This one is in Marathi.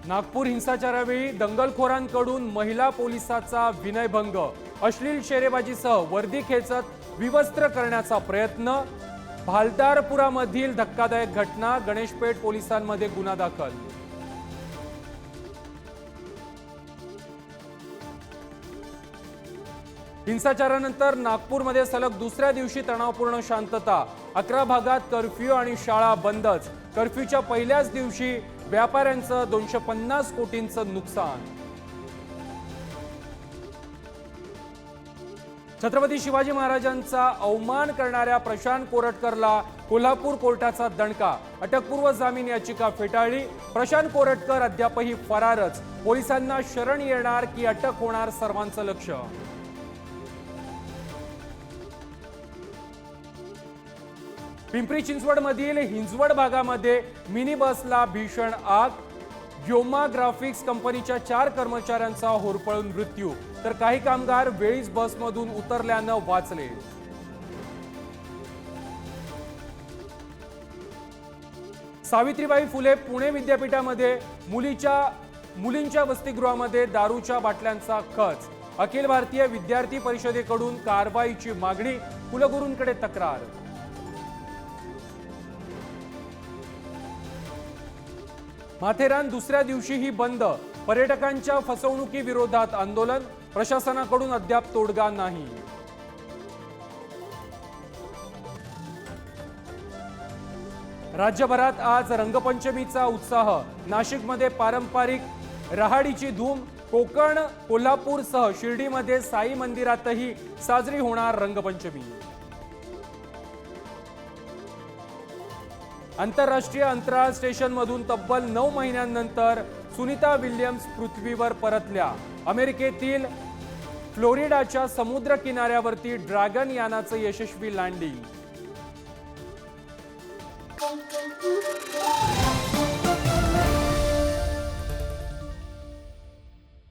नागपूर हिंसाचारावेळी दंगलखोरांकडून महिला पोलिसाचा विनयभंग, अश्लील शेरेबाजीसह वर्दी खेचत विवस्त्र करण्याचा प्रयत्न. भालदारपुरामधील धक्कादायक घटना, गणेशपेठ पोलिसांमध्ये गुन्हा दाखल. हिंसाचारानंतर नागपूरमध्ये सलग दुसऱ्या दिवशी तणावपूर्ण शांतता. 11 भागात कर्फ्यू आणि शाळा बंदच. कर्फ्यूच्या पहिल्याच दिवशी व्यापाऱ्यांचं 250 कोटींचं नुकसान. छत्रपती शिवाजी महाराजांचा अवमान करणाऱ्या प्रशांत कोरटकरला कोल्हापूर कोर्टाचा दणका. अटकपूर्व जामीन याचिका फेटाळली. प्रशांत कोरटकर अद्यापही फरारच. पोलिसांना शरण येणार की अटक होणार, सर्वांचं लक्ष. पिंपरी चिंचवडमधील हिंजवड भागामध्ये मिनी बसला भीषण आग. व्योमा ग्राफिक्स कंपनीच्या 4 कर्मचाऱ्यांचा होरपळून मृत्यू, तर काही कामगार वेळीच बसमधून उतरल्यानं वाचले. सावित्रीबाई फुले पुणे विद्यापीठामध्ये मुलींच्या वसतिगृहामध्ये दारूच्या बाटल्यांचा खच. अखिल भारतीय विद्यार्थी परिषदेकडून कारवाईची मागणी, कुलगुरूंकडे तक्रार. माथेरान दुसऱ्या दिवशीही बंद. पर्यटकांच्या फसवणुकीविरोधात आंदोलन, प्रशासनाकडून अद्याप तोडगा नाही. राज्यभरात आज रंगपंचमीचा उत्साह. नाशिकमध्ये पारंपरिक रहाडीची धूम. कोकण, कोल्हापूरसह शिर्डीमध्ये साई मंदिरातही साजरी होणार रंगपंचमी. आंतरराष्ट्रीय अंतराळ स्टेशनमधून तब्बल 9 महिन्यांनंतर सुनीता विल्यम्स पृथ्वीवर परतल्या. अमेरिकेतील फ्लोरिडाच्या समुद्र किनाऱ्यावरती ड्रॅगन यानाचं यशस्वी लँडिंग.